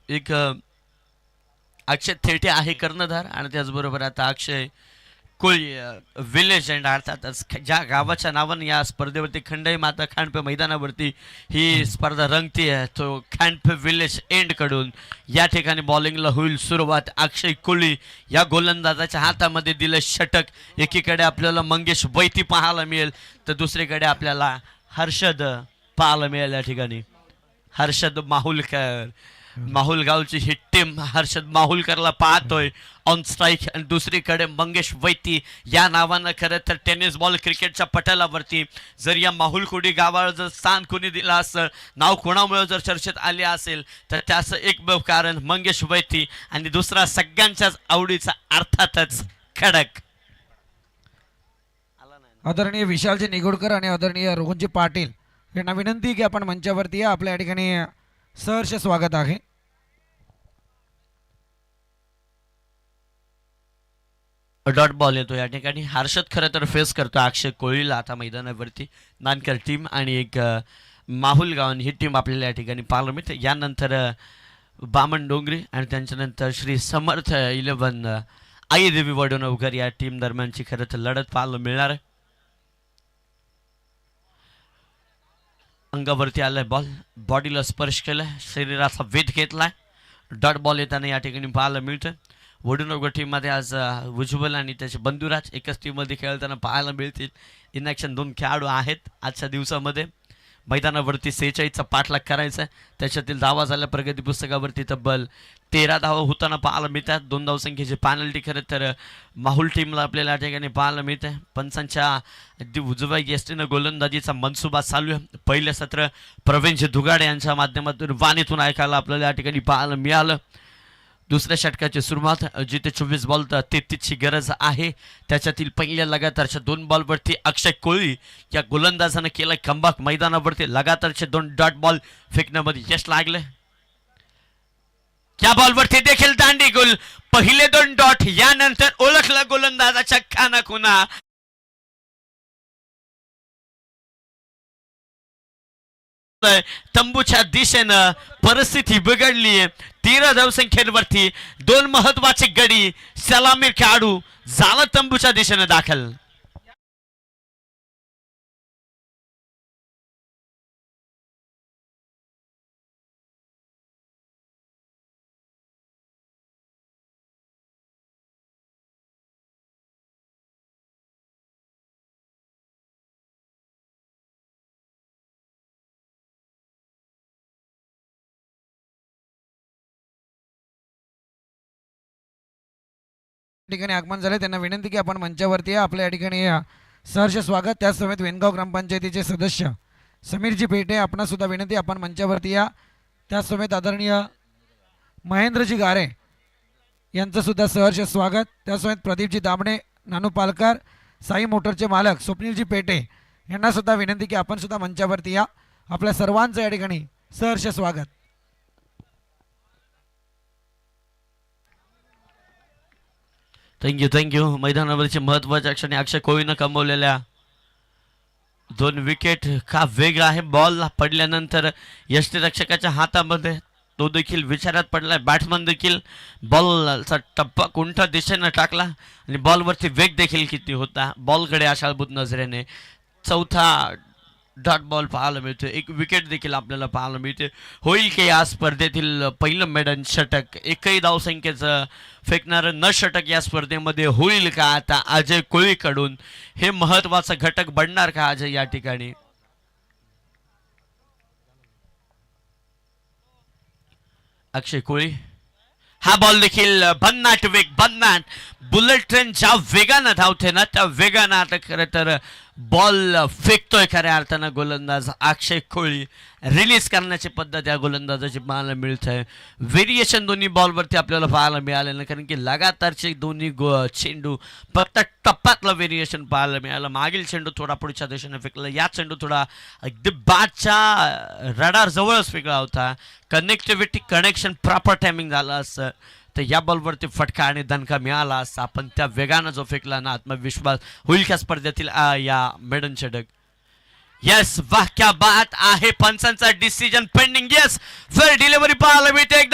एक अक्षय थेटे आहे कर्णधार आणि त्याचबरोबर आता अक्षय कोळी विलेज अँड अर्थातच ज्या गावाच्या नावाने या स्पर्धेवरती खंडाई माता खांडपे मैदानावरती ही स्पर्धा रंगती आहे तो खांडपे विलेज एंडकडून या ठिकाणी बॉलिंगला होईल सुरुवात. अक्षय कोळी या गोलंदाजाच्या हातामध्ये दिलं षटक. एकीकडे आपल्याला मंगेश वैती पाहायला मिळेल तर दुसरीकडे आपल्याला हर्षद पाहायला मिळेल. या ठिकाणी हर्षद माहुलकर माहुलगावची ही टीम हर्षद माहुलकरला पाहतोय ऑन स्ट्राईक आणि दुसरीकडे मंगेश वैती या नावानं खरं तर टेनिस बॉल क्रिकेटच्या पटलावरती जर या माहुलकुडी गावाला जर स्थान कोणी दिलं असं नाव कोणामुळे जर चर्चेत आले असेल तर त्याचं एक कारण मंगेश वैती आणि दुसरा सगळ्यांच्याच आवडीचा अर्थातच खडक. आदरणीय विशालजी निगोडकर आणि आदरणीय रोहनजी पाटील यांना विनंती की आपण मंचावरती या. आपल्या या ठिकाणी सहर्ष स्वागत आहे. डॉट बॉल येतो या ठिकाणी. हर्षद खरं तर फेस करतो अक्षय कोळीला आता मैदानावरती. नानकर टीम आणि एक माहुलगाव ही टीम आपल्याला या ठिकाणी पाहायला मिळते. यानंतर बामण डोंगरी आणि त्यांच्यानंतर श्री समर्थ 11 आईदेवी वडोणवकर या टीम दरम्यानची खरं तर लढत पाहायला मिळणार आहे. अंगावरती आलाय बॉल, बॉडीला स्पर्श केलाय, शरीराचा वेध घेतलाय. डॉट बॉल येताना या ठिकाणी पाहायला मिळतं. वडूनगर टीममध्ये आज उज्ज्वल आणि त्याचे बंधुराज एकच टीममध्ये खेळताना पाहायला मिळतील. इन ॲक्शन 2 खेळाडू आहेत आजच्या दिवसामध्ये. मैदानावरती 46चा पाठलाग करायचा आहे. त्याच्यातील धावा झाल्या प्रगती पुस्तकावरती तब्बल 13 धावा होताना पाहायला मिळतात. 2 धावसंख्येची पॅनल्टी खरं तर माहुल टीमला आपल्याला या ठिकाणी पाहायला मिळते. पंचांच्या अगदी उजव्या यष्टीनं गोलंदाजीचा मनसुबा चालू आहे. पहिलं सत्र प्रवीणजी दुगाडे यांच्या माध्यमातून वाणीतून ऐकायला आपल्याला या ठिकाणी पाहायला मिळालं. दुसऱ्या षटकाची सुरुवात जिथे 24 बॉल 33ची गरज आहे त्याच्यातील पहिल्या लगातारच्या 2 बॉलवरती अक्षय कोळी या गोलंदाजानं केलं कमबॅक. मैदानावरती लगातारचे 2 डॉट बॉल फेकण्यामध्ये यश लागले. त्या बॉलवरती देखील दांडी गोल. पहिले 2 डॉट यानंतर ओळखला गोलंदाजाच्या खानाखुना. तंबूच्या दिशेनं परिस्थिती बिघडली. 13 धावसंख्येवरती 2 महत्वाचे गडी सलामी खेळाडू झाला तंबूच्या दिशेनं दाखल. ठिकाणी आगमन झाले त्यांना विनंती की आपण मंचावरती या. आपल्या या ठिकाणी सहर्ष स्वागत. त्याच समेत वेनगाव ग्रामपंचायतीचे सदस्य समीरजी पेटे आपणा सुद्धा विनंती आपण मंचावरती या. त्याच समेत आदरणीय महेंद्रजी गारे यांचं सुद्धा सहर्ष स्वागत. त्यासमेत प्रदीपजी दामणे, नानू पालकर, साई मोटरचे मालक स्वप्नीलजी पेटे यांना सुद्धा विनंती की आपण सुद्धा मंचावरती या. आपल्या सर्वांचं या ठिकाणी सहर्ष स्वागत. थँक्यू. मैदानावरची महत्वाच्या क्षणी अक्षय कोळीनं कमवलेल्या 2 विकेट. का वेग आहे बॉल पडल्यानंतर यष्टीरक्षकाच्या हातामध्ये तो देखील विचारात पडलाय. बॅट्समन देखील बॉलचा टप्पा कोणत्या दिशेनं टाकला आणि बॉलवरती वेग देखील किती होता. बॉलकडे आशाभूत नजरेने 4था डॉट बॉल पाहायला मिळतो. 1 विकेट देखील आपल्याला पाहायला मिळते. होईल की या स्पर्धेतील पहिलं मेडन षटक एकही धावसंख्येचं फेकणारं न षटक या स्पर्धेमध्ये होईल का आता अजय कोळीकडून. हे महत्वाचा घटक बनणार का अजय या ठिकाणी. अक्षय कोळी हा बॉल देखील भन्नाट वेग, भन्नाट बुलेट ट्रेन ज्या वेगानं धावते ना त्या वेगानं आता खरं तर बॉल फेकतोय खऱ्या अर्थानं गोलंदाज अक्षय कोळी. रिलीज करण्याची पद्धत या गोलंदाजाची पाहायला मिळत आहे. व्हेरिएशन दोन्ही बॉलवरती आपल्याला पाहायला मिळालं नाही कारण की लगातारचे दोन्ही चेंडू फक्त टप्प्यातलं व्हेरिएशन पाहायला मिळालं. मागील चेंडू थोडा पुढच्या दिशेने फेकला, या चेंडू थोडा अगदी बॅटच्या रडार जवळच फेकला होता. कनेक्टिव्हिटी कनेक्शन प्रॉपर टायमिंग झालं असं तर या बॉलवरती फटका आणि दणका मिळाला असता. पण त्या वेगानं जो फेकला ना आत्मविश्वास होईल का स्पर्धेतील या मेडन षटक. यस वाह क्या बात आहे. पंचांचा decision pending. Yes fair delivery पाहायला मिळते. एकदा